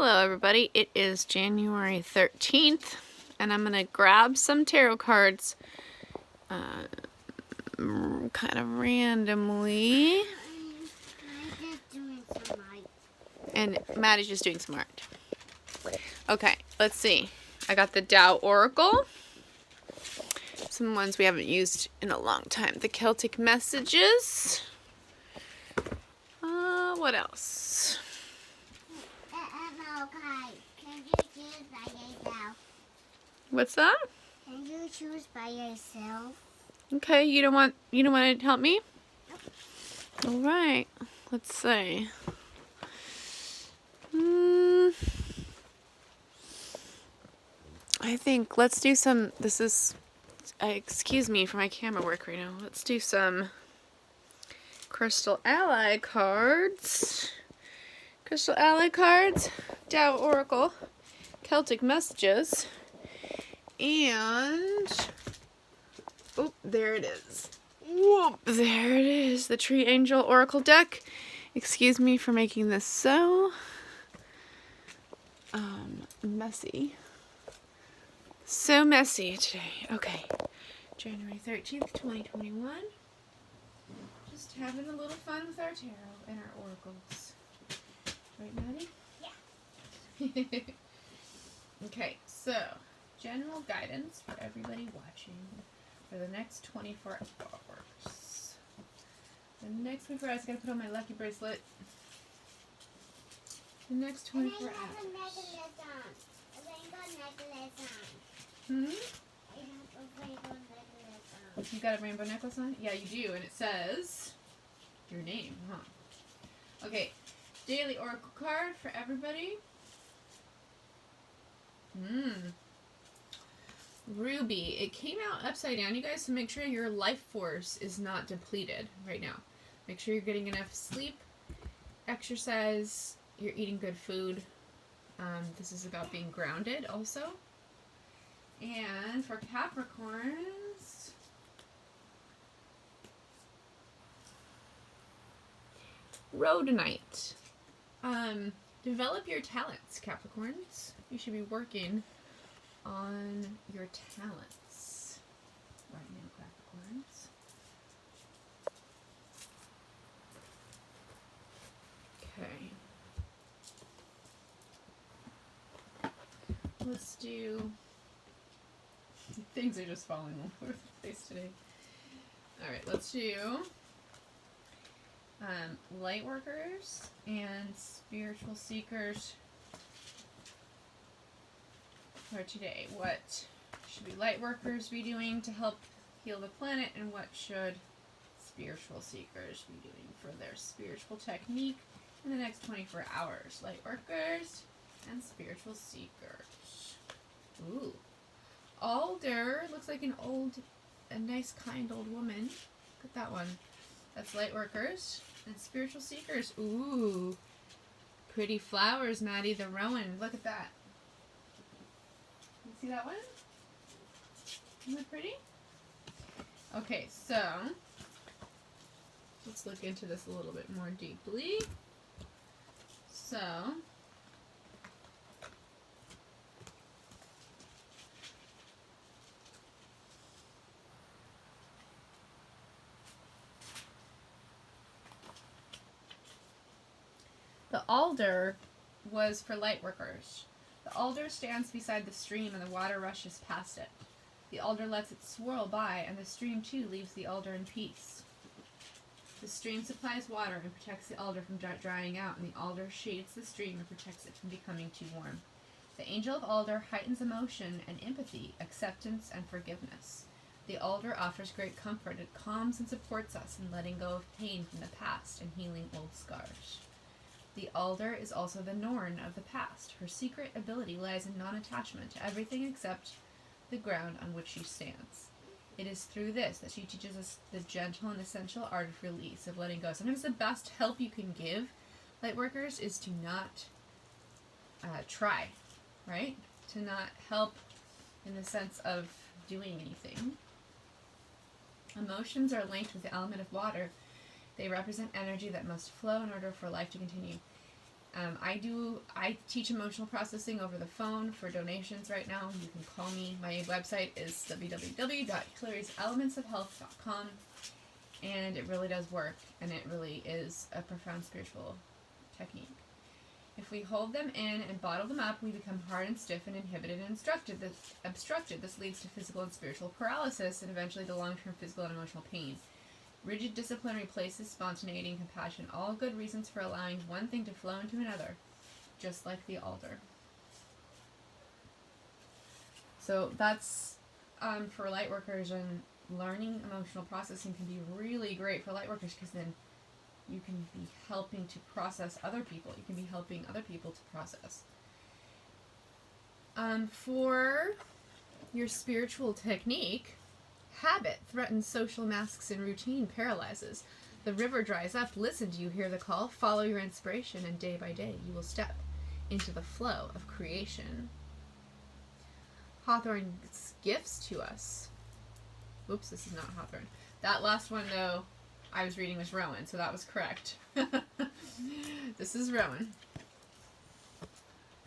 Hello everybody, it is January 13th and I'm going to grab some tarot cards kind of randomly. And Maddie's just doing some art. Okay, let's see. I got the Tao Oracle. Some ones we haven't used in a long time. The Celtic Messages. What else? Can you choose by yourself? What's that? Can you choose by yourself? Okay, you don't want to help me? Nope. All right. Let's see. I think let's do some. This is. Excuse me for my camera work right now. Let's do some Crystal Ally cards. Crystal Ally cards, Tao Oracle, Celtic Messages, and oh, there it is. Whoop, there it is. The Tree Angel Oracle deck. Excuse me for making this so messy. So messy today. Okay. January 13th, 2021. Just having a little fun with our tarot and our oracles. Right, Maddie? Yeah. Okay, so general guidance for everybody watching for the next 24 hours. The next 24 hours, I gotta put on my lucky bracelet. The next 24 hours. A rainbow necklace on. Hmm? I have a rainbow necklace on. You got a rainbow necklace on? Yeah, you do, and it says your name, huh? Okay, daily oracle card for everybody. Ruby. It came out upside down, you guys, so make sure your life force is not depleted right now. Make sure you're getting enough sleep, exercise, you're eating good food. This is about being grounded also. And for Capricorns, Rhodonite. Develop your talents, Capricorns. You should be working on your talents right now, Capricorns. Okay. Let's do... Things are just falling all over the place today. Alright, let's do light workers and spiritual seekers for today. What should light workers be doing to help heal the planet, and what should spiritual seekers be doing for their spiritual technique in the next 24 hours? Light workers and spiritual seekers. Ooh. Alder looks like a nice, kind old woman. Look at that one. That's light workers and spiritual seekers. Ooh. Pretty flowers, Maddie the Rowan. Look at that. You see that one? Isn't that pretty? Okay, so let's look into this a little bit more deeply. So the alder was for light workers. The alder stands beside the stream and the water rushes past it. The alder lets it swirl by, and the stream too leaves the alder in peace. The stream supplies water and protects the alder from drying out, and the alder shades the stream and protects it from becoming too warm. The angel of alder heightens emotion and empathy, acceptance and forgiveness. The alder offers great comfort. It calms and supports us in letting go of pain from the past and healing old scars. The alder is also the Norn of the past. Her secret ability lies in non-attachment to everything except the ground on which she stands. It is through this that she teaches us the gentle and essential art of release, of letting go. Sometimes the best help you can give light workers is to not try, right? To not help in the sense of doing anything. Emotions are linked with the element of water. They represent energy that must flow in order for life to continue. I teach emotional processing over the phone for donations right now. You can call me. My website is www.hilary'selementsofhealth.com, and it really does work, and it really is a profound spiritual technique. If we hold them in and bottle them up, we become hard and stiff and inhibited and obstructed. This leads to physical and spiritual paralysis and eventually to long-term physical and emotional pain. Rigid discipline replaces spontaneity and compassion, all good reasons for allowing one thing to flow into another, just like the alder. So that's for light workers, and learning emotional processing can be really great for light workers, because then you can be helping to process other people. You can be helping other people to process. For your spiritual technique, habit threatens social masks and routine paralyzes. The river dries up. Listen, do you hear the call? Follow your inspiration, and day by day you will step into the flow of creation. Hawthorne's gifts to us. Oops, this is not Hawthorne. That last one, though, I was reading was Rowan, so that was correct. This is Rowan.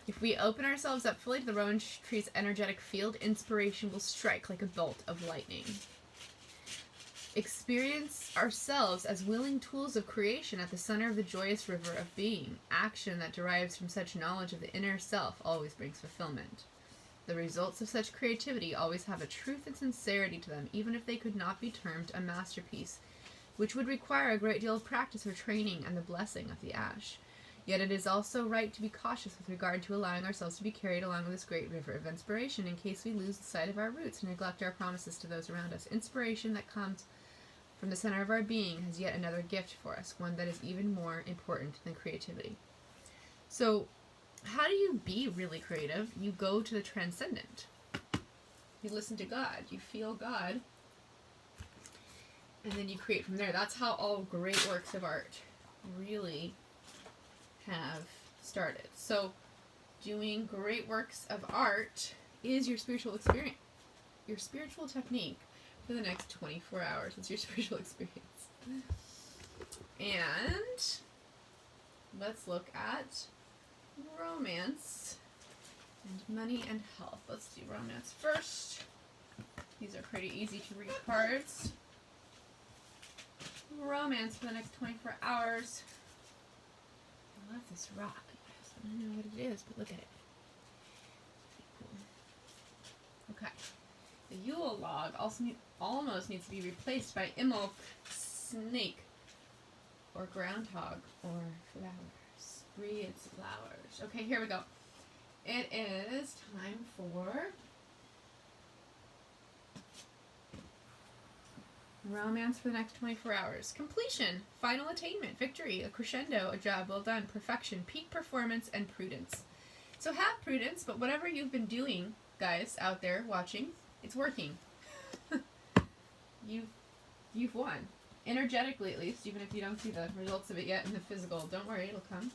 If we open ourselves up fully to the rowan tree's energetic field, inspiration will strike like a bolt of lightning. Experience ourselves as willing tools of creation at the center of the joyous river of being. Action that derives from such knowledge of the inner self always brings fulfillment. The results of such creativity always have a truth and sincerity to them, even if they could not be termed a masterpiece, which would require a great deal of practice or training and the blessing of the ash. Yet it is also right to be cautious with regard to allowing ourselves to be carried along this great river of inspiration, in case we lose sight of our roots and neglect our promises to those around us. Inspiration that comes from the center of our being has yet another gift for us, one that is even more important than creativity. So, how do you be really creative? You go to the transcendent. You listen to God. You feel God. And then you create from there. That's how all great works of art really have started. So, doing great works of art is your spiritual experience. Your spiritual technique for the next 24 hours. It's your spiritual experience. And let's look at romance and money and health. Let's do romance first. These are pretty easy to read cards. Romance for the next 24 hours. I love this rock. I don't know what it is, but look at it. Cool. Okay. The Yule log almost needs to be replaced by Imbolc snake or groundhog or flowers. Breeds flowers. Okay, here we go. It is time for romance for the next 24 hours. Completion, final attainment, victory, a crescendo, a job well done, perfection, peak performance, and prudence. So have prudence, but whatever you've been doing, guys out there watching, it's working. You've won. Energetically, at least, even if you don't see the results of it yet in the physical. Don't worry, it'll come.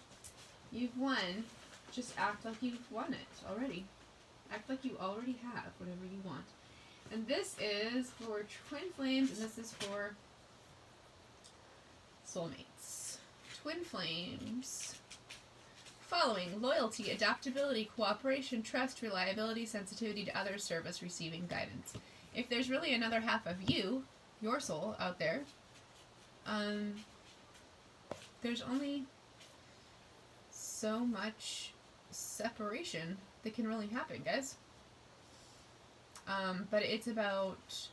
You've won. Just act like you've won it already. Act like you already have whatever you want. And this is for twin flames, and this is for soulmates. Twin flames. Following: loyalty, adaptability, cooperation, trust, reliability, sensitivity to others, service, receiving guidance. If there's really another half of you, your soul out there, there's only so much separation that can really happen, guys. But it's about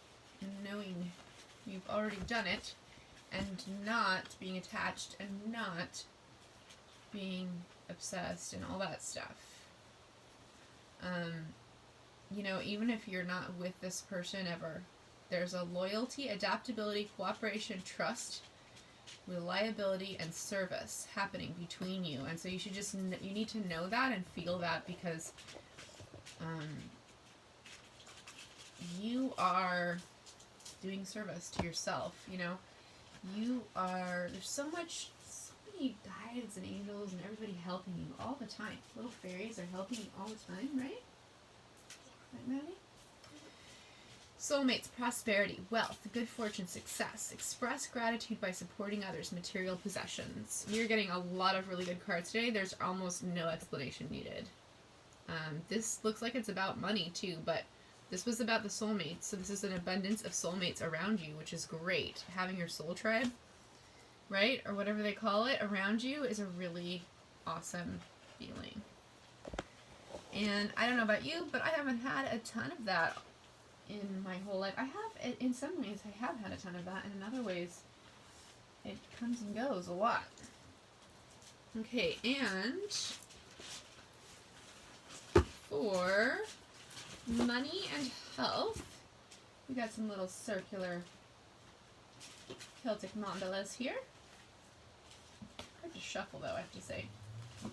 knowing you've already done it and not being attached and not being obsessed and all that stuff. You know, even if you're not with this person ever, there's a loyalty, adaptability, cooperation, trust, reliability, and service happening between you. And so you should just, you need to know that and feel that, because you are doing service to yourself, you know. You are, there's so many guides and angels and everybody helping you all the time. Little fairies are helping you all the time, right? Right, Maddie? Soulmates, prosperity, wealth, good fortune, success. Express gratitude by supporting others, material possessions. You're getting a lot of really good cards today. There's almost no explanation needed. This looks like it's about money too, but this was about the soulmates. So this is an abundance of soulmates around you, which is great. Having your soul tribe, right? Or whatever they call it, around you is a really awesome feeling. And I don't know about you, but I haven't had a ton of that in my whole life. I have, in some ways, I have had a ton of that, and in other ways, it comes and goes a lot. Okay, and for money and health, we got some little circular Celtic mandalas here. Hard to shuffle, though, I have to say.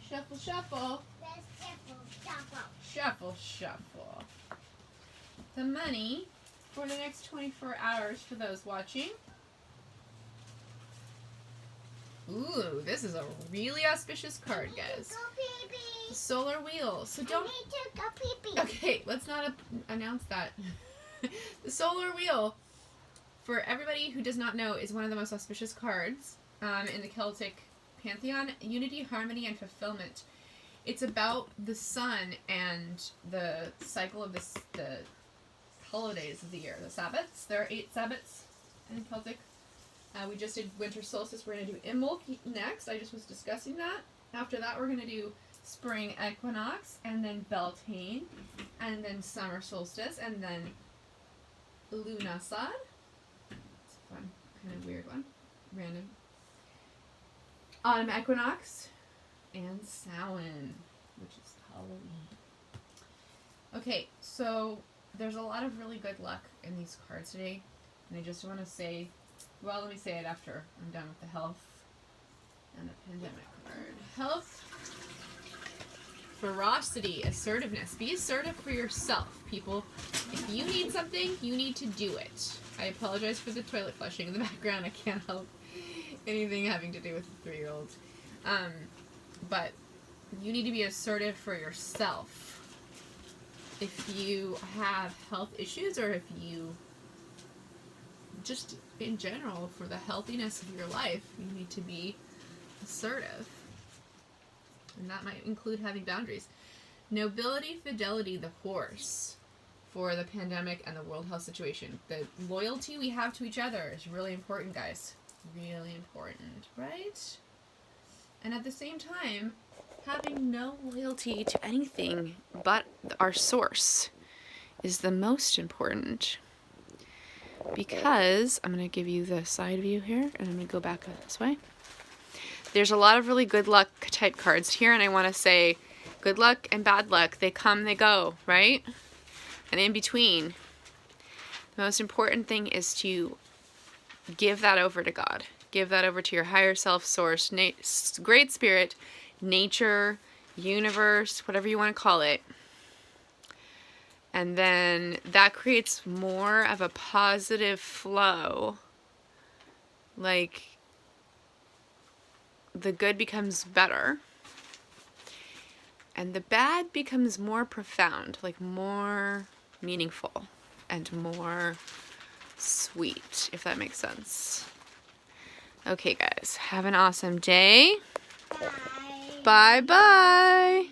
Shuffle, shuffle. Let's shuffle, shuffle. Shuffle, shuffle. The money for the next 24 hours for those watching. Ooh, this is a really auspicious card, guys. Go pee-pee. The solar wheel. So don't... I need to go pee-pee. Okay, let's not announce that. The solar wheel, for everybody who does not know, is one of the most auspicious cards in the Celtic pantheon. Unity, harmony, and fulfillment. It's about the sun and the cycle of the holidays of the year, the Sabbats. There are 8 Sabbats in Celtic. We just did winter solstice. We're going to do Imbolc next. I just was discussing that. After that, we're going to do spring equinox, and then Beltane, and then summer solstice, and then Lunasad. It's a fun, kind of weird one. Random. Autumn equinox, and Samhain, which is Halloween. Okay, so there's a lot of really good luck in these cards today, and I just want to say, well, let me say it after I'm done with the health and the pandemic card. Health, ferocity, assertiveness. Be assertive for yourself, people. If you need something, you need to do it. I apologize for the toilet flushing in the background. I can't help anything having to do with the 3-year-old. But you need to be assertive for yourself. If you have health issues, or if you just in general for the healthiness of your life, you need to be assertive. And that might include having boundaries. Nobility, fidelity, the horse for the pandemic and the world health situation. The loyalty we have to each other is really important, guys. Really important, right? And at the same time, having no loyalty to anything but our source is the most important. Because, I'm going to give you the side view here, and I'm going to go back this way. There's a lot of really good luck type cards here, and I want to say good luck and bad luck. They come, they go, right? And in between, the most important thing is to give that over to God. Give that over to your higher self, source, great spirit, nature, universe, whatever you want to call it. And then that creates more of a positive flow. Like, the good becomes better. And the bad becomes more profound, like more meaningful and more sweet, if that makes sense. Okay, guys, have an awesome day. Bye. Bye-bye.